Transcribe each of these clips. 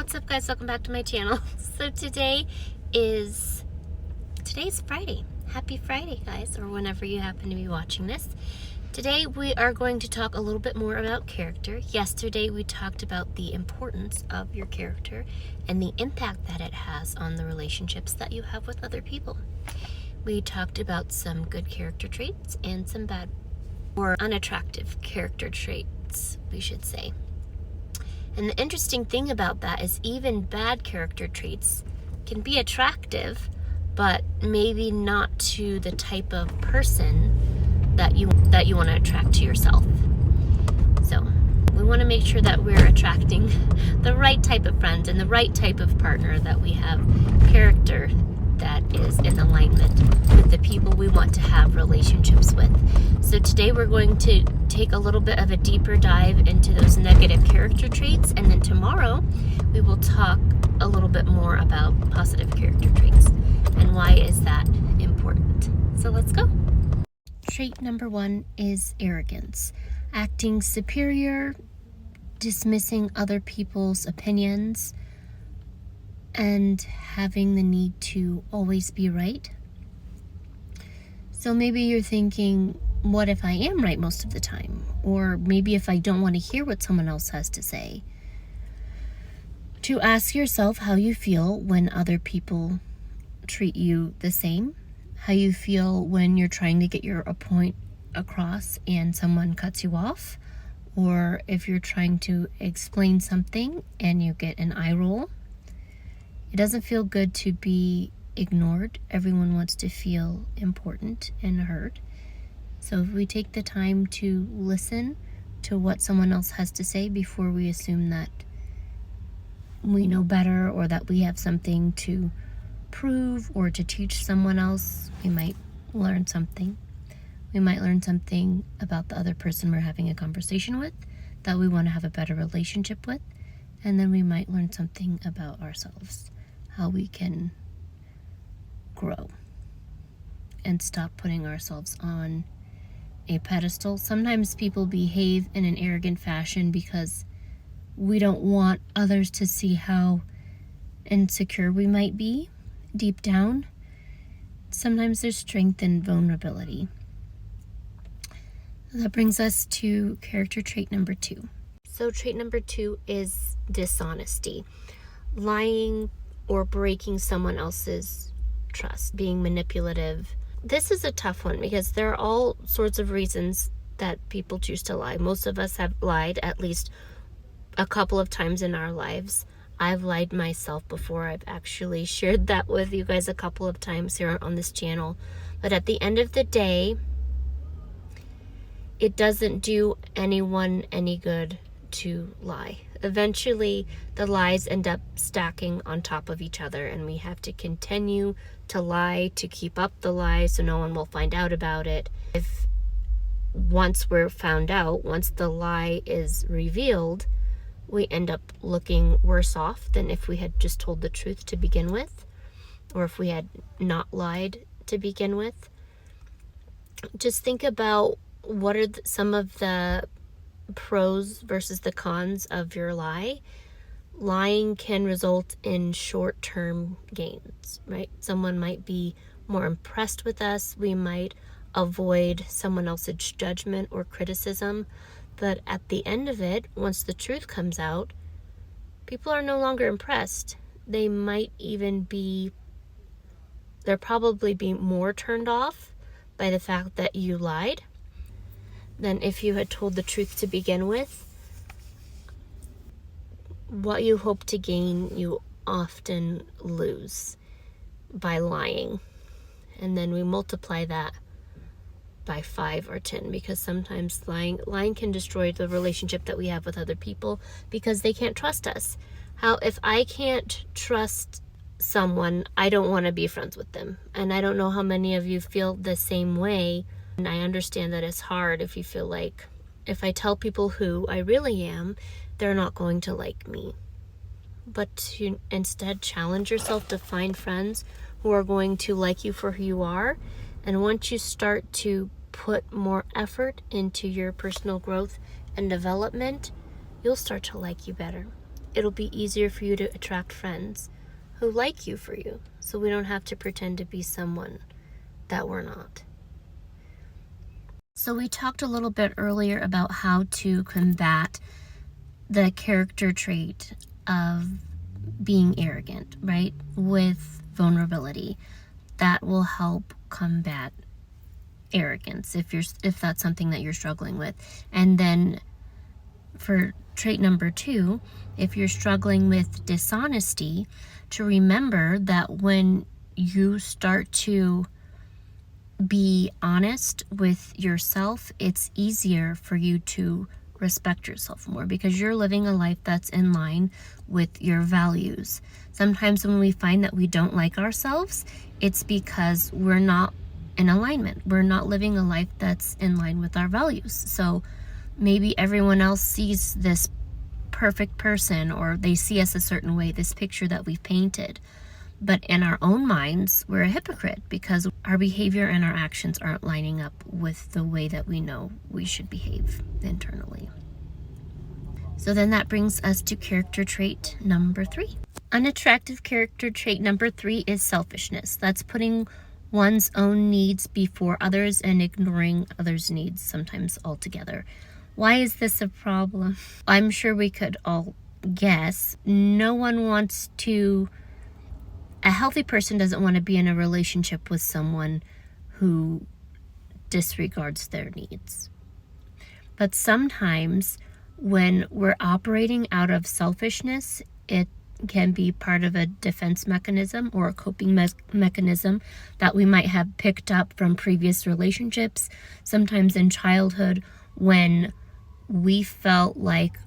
what's up guys? Welcome back to my channel. So today's Friday. Happy Friday guys, or whenever you happen to be watching this. Today we are going to talk a little bit more about character. Yesterday we talked about the importance of your character and the impact that it has on the relationships that you have with other people. We talked about some good character traits and some bad or unattractive character traits, we should say. And the interesting thing about that is even bad character traits can be attractive, but maybe not to the type of person that you want to attract to yourself. So we want to make sure that we're attracting the right type of friend and the right type of partner, that we have character that is in alignment with the people we want to have relationships with. So today we're going to take a little bit of a deeper dive into those negative character traits, and then tomorrow we will talk a little bit more about positive character traits and why is that important. So let's go. Trait number 1 is arrogance. Acting superior, dismissing other people's opinions, and having the need to always be right. So maybe you're thinking, what if I am right most of the time? Or maybe if I don't want to hear what someone else has to say. To ask yourself how you feel when other people treat you the same. How you feel when you're trying to get your point across and someone cuts you off. Or if you're trying to explain something and you get an eye roll. It doesn't feel good to be ignored. Everyone wants to feel important and heard. So if we take the time to listen to what someone else has to say before we assume that we know better or that we have something to prove or to teach someone else, we might learn something. We might learn something about the other person we're having a conversation with that we want to have a better relationship with. And then we might learn something about ourselves, how we can grow and stop putting ourselves on a pedestal. Sometimes people behave in an arrogant fashion because we don't want others to see how insecure we might be deep down. Sometimes there's strength in vulnerability. That brings us to character trait number 2. So trait number 2 is dishonesty. Lying or breaking someone else's trust, being manipulative. This is a tough one because there are all sorts of reasons that people choose to lie. Most of us have lied at least a couple of times in our lives. I've lied myself before. I've actually shared that with you guys a couple of times here on this channel. But at the end of the day, it doesn't do anyone any good to lie. Eventually, the lies end up stacking on top of each other, and we have to continue to lie to keep up the lie so no one will find out about it. If once we're found out, once the lie is revealed, we end up looking worse off than if we had just told the truth to begin with, or if we had not lied to begin with. Just think about what are some of the pros versus the cons of your lie. Lying can result in short-term gains, right? Someone might be more impressed with us. We might avoid someone else's judgment or criticism. But at the end of it, once the truth comes out, people are no longer impressed. They'll probably be more turned off by the fact that you lied than if you had told the truth to begin with. What you hope to gain, you often lose by lying. And then we multiply that by 5 or 10, because sometimes lying can destroy the relationship that we have with other people because they can't trust us. If I can't trust someone, I don't want to be friends with them. And I don't know how many of you feel the same way. And I understand that it's hard if you feel like if I tell people who I really am, they're not going to like me. But to instead challenge yourself to find friends who are going to like you for who you are. And once you start to put more effort into your personal growth and development, you'll start to like you better. it'll be easier for you to attract friends who like you for you. So we don't have to pretend to be someone that we're not. So we talked a little bit earlier about how to combat the character trait of being arrogant, right? With vulnerability. That will help combat arrogance if that's something that you're struggling with. And then for trait number 2, if you're struggling with dishonesty, to remember that when you start to be honest with yourself, it's easier for you to respect yourself more because you're living a life that's in line with your values. Sometimes when we find that we don't like ourselves, it's because we're not in alignment. We're not living a life that's in line with our values. So maybe everyone else sees this perfect person, or they see us a certain way, this picture that we've painted. But in our own minds, we're a hypocrite because our behavior and our actions aren't lining up with the way that we know we should behave internally. So then that brings us to character trait number 3. Unattractive character trait number 3 is selfishness. That's putting one's own needs before others and ignoring others' needs sometimes altogether. Why is this a problem? I'm sure we could all guess. A healthy person doesn't want to be in a relationship with someone who disregards their needs. But sometimes when we're operating out of selfishness, it can be part of a defense mechanism or a coping mechanism that we might have picked up from previous relationships, sometimes in childhood when we felt like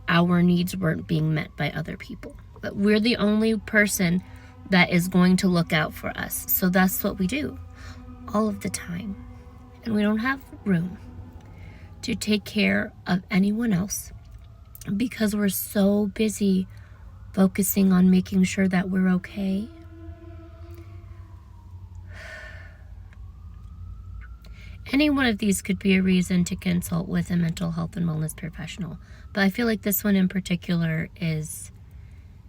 our needs weren't being met by other people. But we're the only person that is going to look out for us. So that's what we do all of the time. And we don't have room to take care of anyone else because we're so busy focusing on making sure that we're okay. Any one of these could be a reason to consult with a mental health and wellness professional. But I feel like this one in particular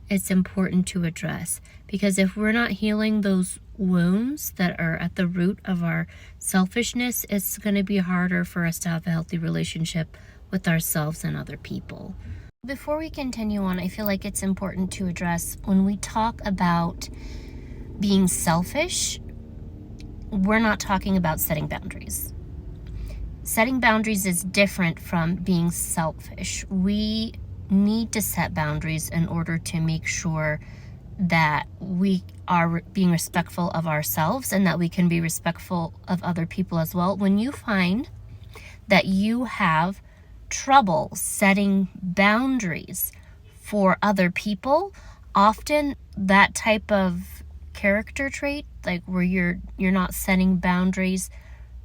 it's important to address, because if we're not healing those wounds that are at the root of our selfishness, it's going to be harder for us to have a healthy relationship with ourselves and other people. Before we continue on, I feel like it's important to address when we talk about being selfish, we're not talking about setting boundaries. Setting boundaries is different from being selfish. We need to set boundaries in order to make sure that we are being respectful of ourselves and that we can be respectful of other people as well. When you find that you have trouble setting boundaries for other people, often that type of character trait, like where you're not setting boundaries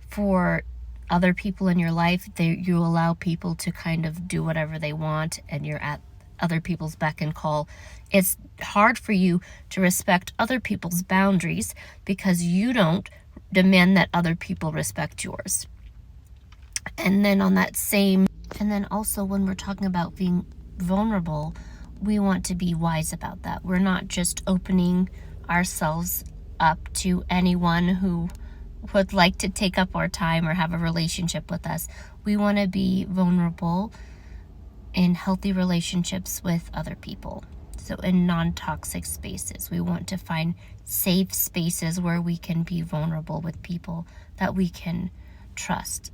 for other people in your life, you allow people to kind of do whatever they want and you're at other people's beck and call. It's hard for you to respect other people's boundaries because you don't demand that other people respect yours. And then also when we're talking about being vulnerable, we want to be wise about that. We're not just opening ourselves up to anyone who would like to take up our time or have a relationship with us. We want to be vulnerable in healthy relationships with other people. So in non-toxic spaces, we want to find safe spaces where we can be vulnerable with people that we can trust.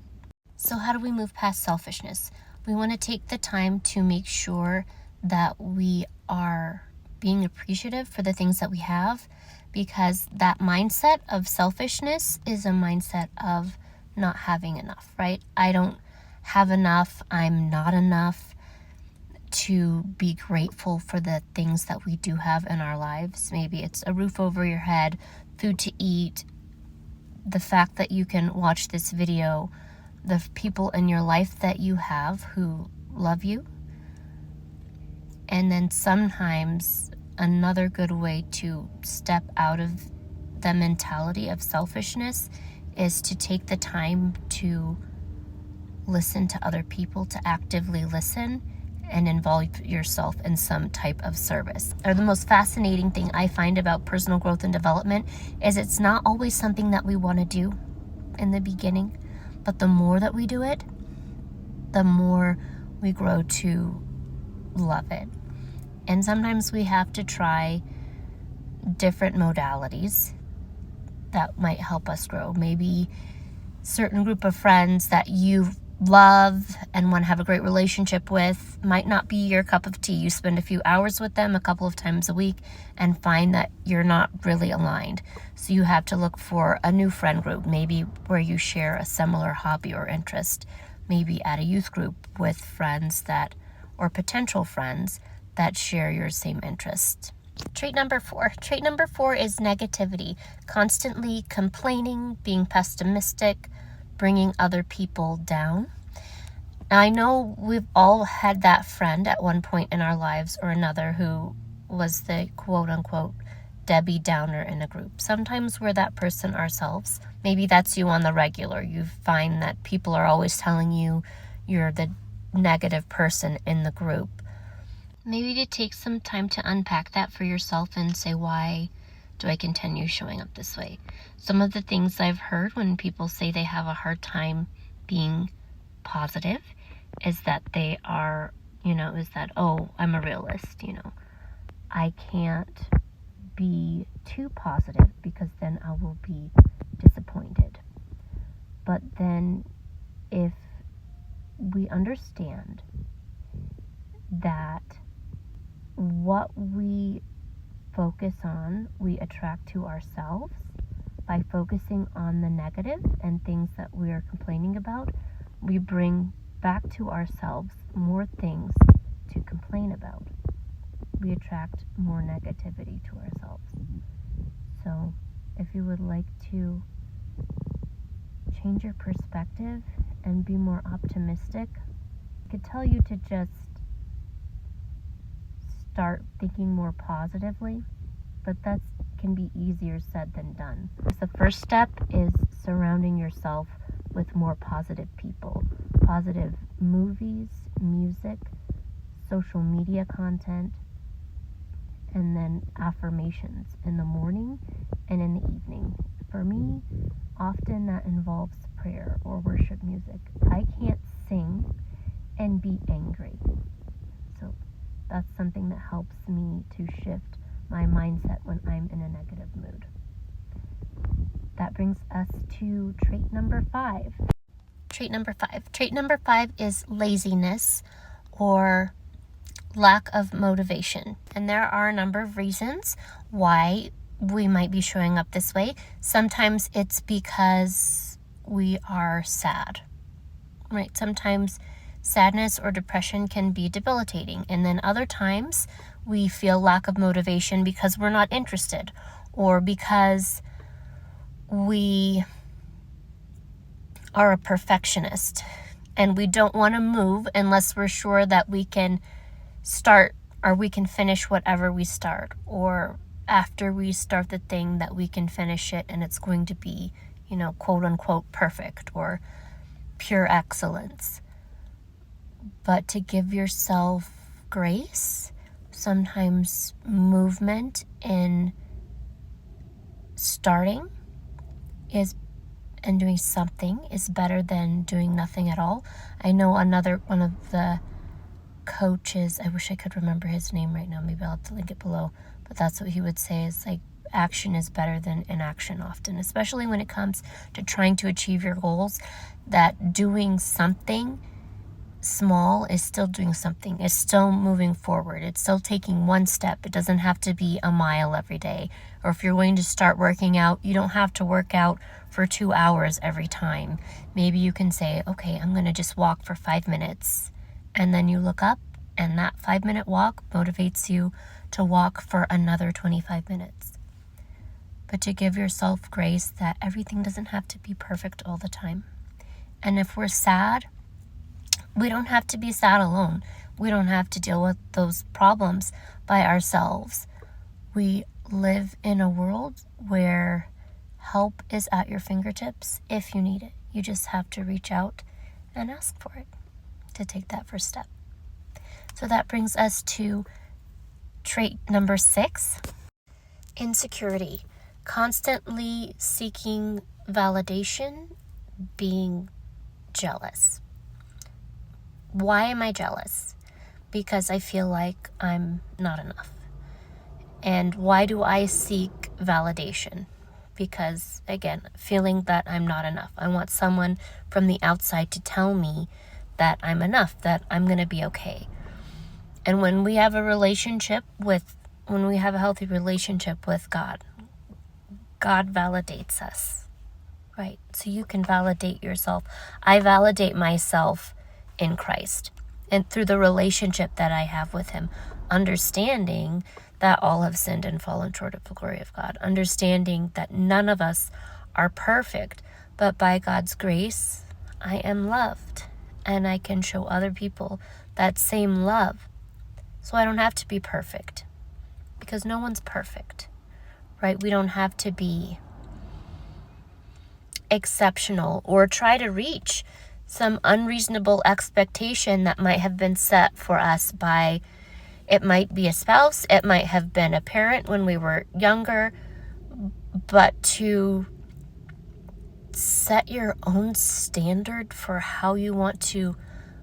So how do we move past selfishness? We want to take the time to make sure that we are being appreciative for the things that we have, because that mindset of selfishness is a mindset of not having enough, right? I don't have enough. I'm not enough to be grateful for the things that we do have in our lives. Maybe it's a roof over your head, food to eat, the fact that you can watch this video, the people in your life that you have who love you. And then sometimes another good way to step out of the mentality of selfishness is to take the time to listen to other people, to actively listen and involve yourself in some type of service. Or the most fascinating thing I find about personal growth and development is it's not always something that we want to do in the beginning, but the more that we do it, the more we grow to love it. And sometimes we have to try different modalities that might help us grow. Maybe certain group of friends that you love and want to have a great relationship with might not be your cup of tea. You spend a few hours with them a couple of times a week and find that you're not really aligned. So you have to look for a new friend group, maybe where you share a similar hobby or interest, maybe at a youth group with friends that, or potential friends that share your same interest. Trait number 4. Trait number 4 is negativity. Constantly complaining, being pessimistic, bringing other people down. Now, I know we've all had that friend at one point in our lives or another who was the quote-unquote Debbie Downer in a group. Sometimes we're that person ourselves. Maybe that's you on the regular. You find that people are always telling you you're the negative person in the group. Maybe to take some time to unpack that for yourself and say, why do I continue showing up this way? Some of the things I've heard when people say they have a hard time being positive is that they are, oh, I'm a realist, I can't be too positive because then I will be disappointed. But then if we understand that what we focus on, we attract to ourselves by focusing on the negative and things that we are complaining about, we bring back to ourselves more things to complain about. We attract more negativity to ourselves. So if you would like to change your perspective and be more optimistic, I could tell you to just start thinking more positively, but that can be easier said than done. The first step is surrounding yourself with more positive people, positive movies, music, social media content, and then affirmations in the morning and in the evening. For me, often that involves prayer or worship music. I can't sing and be angry. So that's something that helps me to shift my mindset when I'm in a negative mood. That brings us to trait number 5. Trait number 5. Trait number 5 is laziness or lack of motivation. And there are a number of reasons why we might be showing up this way. Sometimes it's because we are sad, right? Sometimes sadness or depression can be debilitating. And then other times we feel lack of motivation because we're not interested or because we are a perfectionist and we don't want to move unless we're sure that we can start or we can finish whatever we start, or after we start the thing that we can finish it and it's going to be, quote unquote perfect or pure excellence. But to give yourself grace, sometimes movement in starting and doing something is better than doing nothing at all. I know one of the coaches, I wish I could remember his name right now, maybe I'll have to link it below, but that's what he would say is like action is better than inaction often, especially when it comes to trying to achieve your goals, that doing something small is still doing something. It's still moving forward. It's still taking one step. It doesn't have to be a mile every day. Or if you're going to start working out, you don't have to work out for 2 hours every time. Maybe you can say, okay, I'm going to just walk for 5 minutes. And then you look up and that 5-minute walk motivates you to walk for another 25 minutes. But to give yourself grace that everything doesn't have to be perfect all the time. And if we're sad, we don't have to be sad alone. We don't have to deal with those problems by ourselves. We live in a world where help is at your fingertips if you need it. You just have to reach out and ask for it, to take that first step. So that brings us to trait number 6, insecurity. Constantly seeking validation, being jealous. Why am I jealous? Because I feel like I'm not enough. And why do I seek validation? Because, again, feeling that I'm not enough. I want someone from the outside to tell me that I'm enough, that I'm going to be okay. And when we have a healthy relationship with God, God validates us, right? So you can validate yourself. I validate myself in Christ and through the relationship that I have with Him, understanding that all have sinned and fallen short of the glory of God, understanding that none of us are perfect, but by God's grace, I am loved, and I can show other people that same love. So I don't have to be perfect, because no one's perfect, right? We don't have to be exceptional or try to reach some unreasonable expectation that might have been set for us by, it might be a spouse, it might have been a parent when we were younger, but to set your own standard for how you want to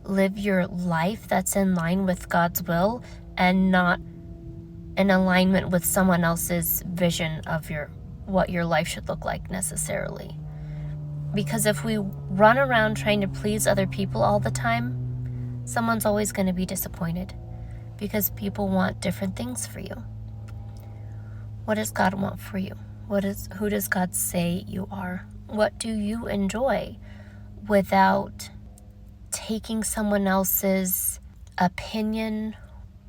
live your life that's in line with God's will and not in alignment with someone else's vision of what your life should look like necessarily. Because if we run around trying to please other people all the time, someone's always going to be disappointed, because people want different things for you. What does God want for you? Who does God say you are? What do you enjoy without taking someone else's opinion,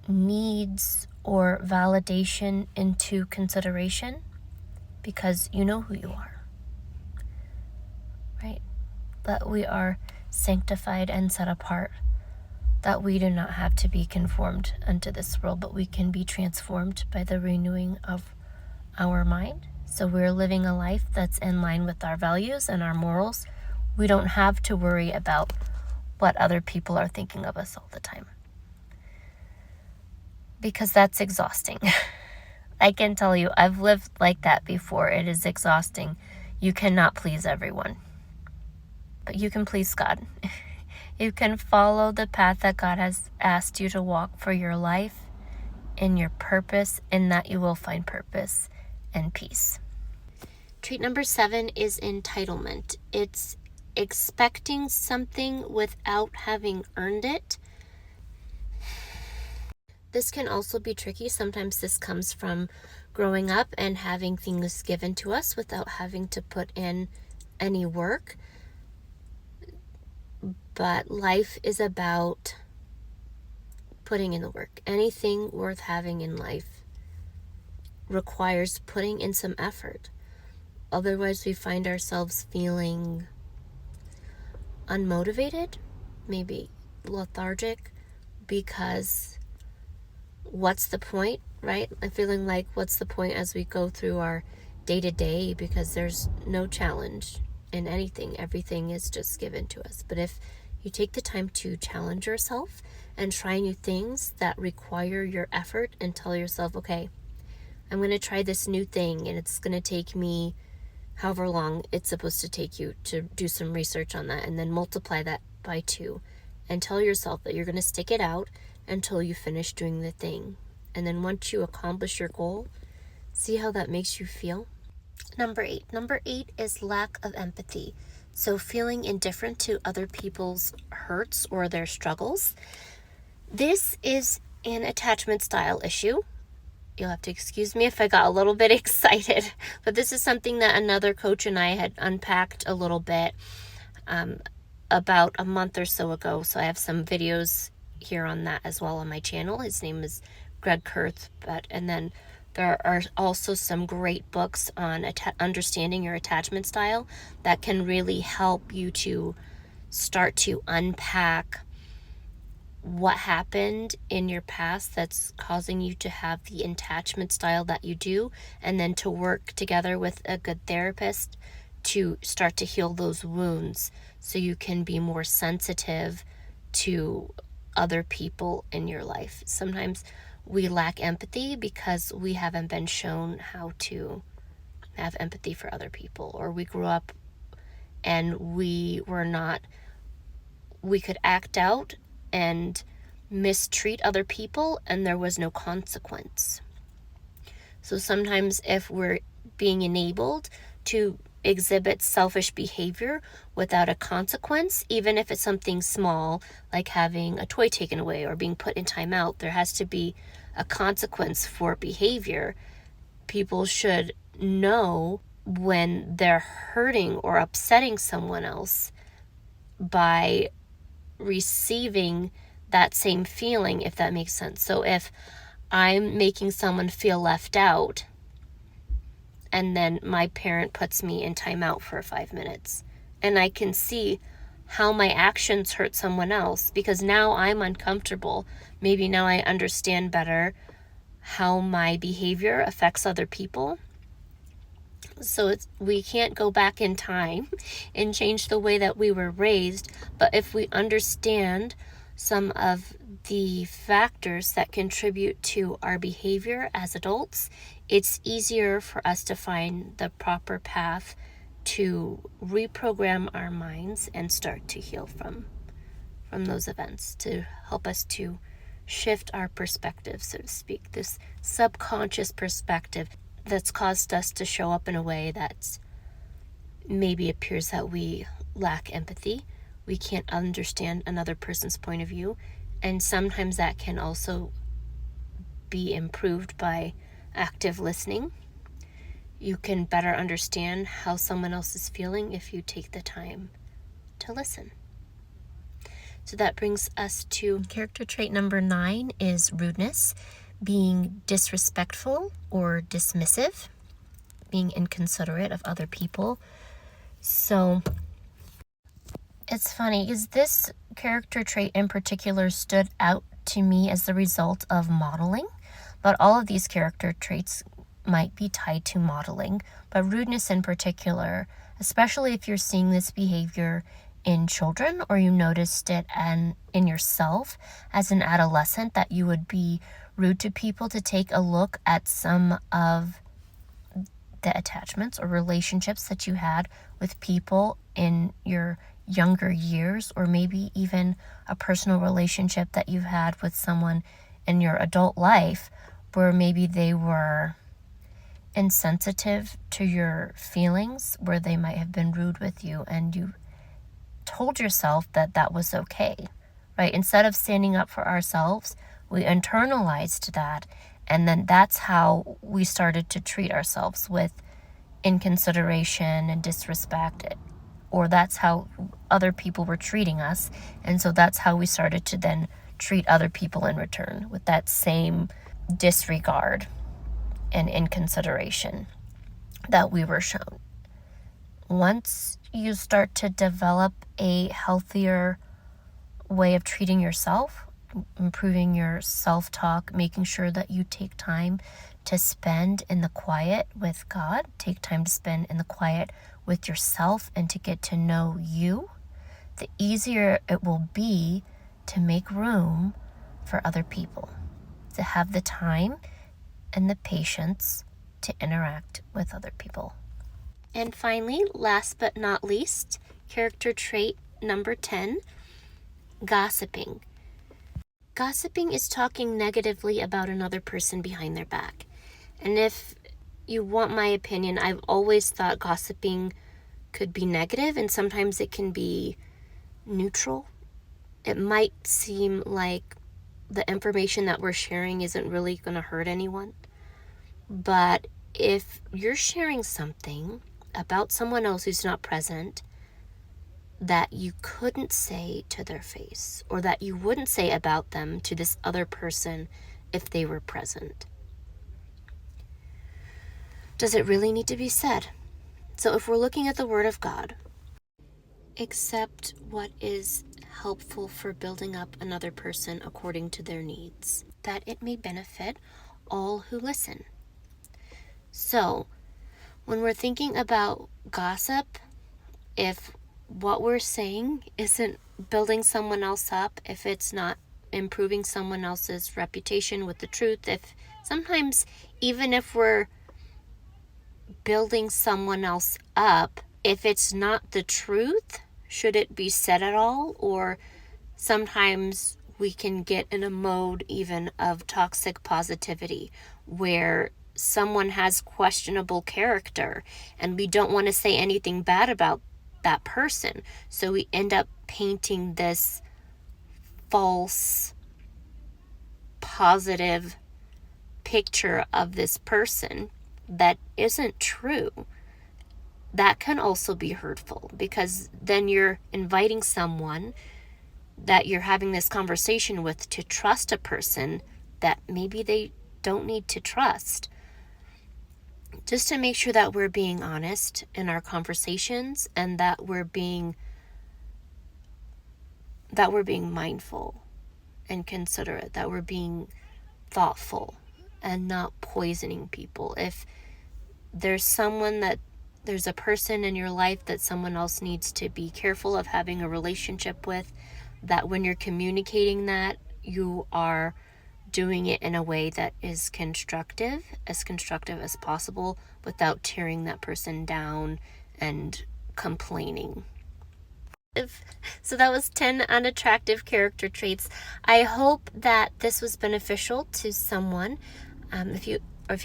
needs, or validation into consideration? Because you know who you are, right? That we are sanctified and set apart, that we do not have to be conformed unto this world, but we can be transformed by the renewing of our mind. So we're living a life that's in line with our values and our morals. We don't have to worry about what other people are thinking of us all the time, because that's exhausting. I can tell you, I've lived like that before. It is exhausting. You cannot please everyone, but you can please God. You can follow the path that God has asked you to walk for your life and your purpose, in that you will find purpose and peace. Trait number 7 is entitlement. It's expecting something without having earned it. This can also be tricky. Sometimes this comes from growing up and having things given to us without having to put in any work. But life is about putting in the work. Anything worth having in life requires putting in some effort. Otherwise, we find ourselves feeling unmotivated, maybe lethargic, because what's the point, right? I'm feeling like, what's the point as we go through our day-to-day, because there's no challenge in anything. Everything is just given to us. But if you take the time to challenge yourself and try new things that require your effort, and tell yourself, okay, I'm going to try this new thing, and it's going to take me however long it's supposed to take you to do some research on that, and then multiply that by 2, and tell yourself that you're going to stick it out until you finish doing the thing. And then once you accomplish your goal, see how that makes you feel. Number 8 is lack of empathy. So feeling indifferent to other people's hurts or their struggles. This is an attachment style issue. You'll have to excuse me if I got a little bit excited, but this is something that another coach and I had unpacked a little bit about a month or so ago. So I have some videos here on that as well on my channel. His name is Greg Kurth, and then there are also some great books on understanding your attachment style that can really help you to start to unpack what happened in your past that's causing you to have the attachment style that you do, and then to work together with a good therapist to start to heal those wounds, so you can be more sensitive to other people in your life. Sometimes we lack empathy because we haven't been shown how to have empathy for other people, or we grew up and we could act out and mistreat other people and there was no consequence. So sometimes if we're being enabled to exhibit selfish behavior without a consequence, even if it's something small like having a toy taken away or being put in timeout, there has to be a consequence for behavior. People should know when they're hurting or upsetting someone else by receiving that same feeling, if that makes sense. So if I'm making someone feel left out and then my parent puts me in timeout for 5 minutes and I can see how my actions hurt someone else because now I'm uncomfortable. Maybe now I understand better how my behavior affects other people. So we can't go back in time and change the way that we were raised, but if we understand some of the factors that contribute to our behavior as adults, it's easier for us to find the proper path to reprogram our minds and start to heal from those events, to help us to shift our perspective, so to speak, this subconscious perspective that's caused us to show up in a way that maybe appears that we lack empathy. We can't understand another person's point of view. And sometimes that can also be improved by active listening. You can better understand how someone else is feeling if you take the time to listen. So that brings us to character trait number 9 is rudeness, being disrespectful or dismissive, being inconsiderate of other people. So it's funny because this character trait in particular stood out to me as the result of modeling, but all of these character traits might be tied to modeling, but rudeness in particular, especially if you're seeing this behavior in children or you noticed it in yourself as an adolescent, that you would be rude to people, to take a look at some of the attachments or relationships that you had with people in your younger years, or maybe even a personal relationship that you've had with someone in your adult life where maybe they were insensitive to your feelings, where they might have been rude with you and you told yourself that that was okay, right? Instead of standing up for ourselves, we internalized that, and then that's how we started to treat ourselves, with inconsideration and disrespect, or that's how other people were treating us, and so that's how we started to then treat other people in return, with that same disregard and inconsideration that we were shown. Once you start to develop a healthier way of treating yourself, improving your self-talk, making sure that you take time to spend in the quiet with God, take time to spend in the quiet with yourself and to get to know you, the easier it will be to make room for other people, to have the time and the patience to interact with other people. And finally, last but not least, character trait number 10, gossiping. Gossiping is talking negatively about another person behind their back. And if you want my opinion, I've always thought gossiping could be negative, and sometimes it can be neutral. It might seem like the information that we're sharing isn't really going to hurt anyone. But if you're sharing something about someone else who's not present that you couldn't say to their face, or that you wouldn't say about them to this other person if they were present, does it really need to be said? So if we're looking at the Word of God, accept what is helpful for building up another person according to their needs, that it may benefit all who listen. So when we're thinking about gossip, if what we're saying isn't building someone else up, if it's not improving someone else's reputation with the truth, if sometimes even if we're building someone else up, if it's not the truth, should it be said at all? Or sometimes we can get in a mode even of toxic positivity where someone has questionable character and we don't want to say anything bad about that person. So we end up painting this false positive picture of this person that isn't true. That can also be hurtful, because then you're inviting someone that you're having this conversation with to trust a person that maybe they don't need to trust. Just to make sure that we're being honest in our conversations and that we're being mindful and considerate, that we're being thoughtful and not poisoning people. If there's a person in your life that someone else needs to be careful of having a relationship with, that when you're communicating that, you are doing it in a way that is constructive as possible, without tearing that person down and complaining. So that was 10 unattractive character traits. I hope that this was beneficial to someone. If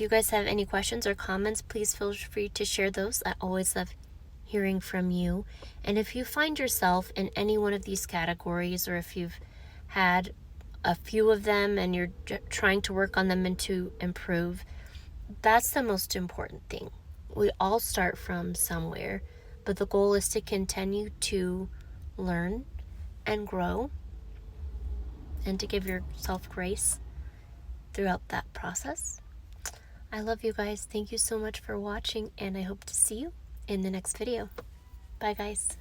you guys have any questions or comments, please feel free to share those. I always love hearing from you. And if you find yourself in any one of these categories, or if you've had a few of them and you're trying to work on them and to improve, that's the most important thing. We all start from somewhere, but the goal is to continue to learn and grow and to give yourself grace throughout that process. I love you guys. Thank you so much for watching, and I hope to see you in the next video. Bye, guys.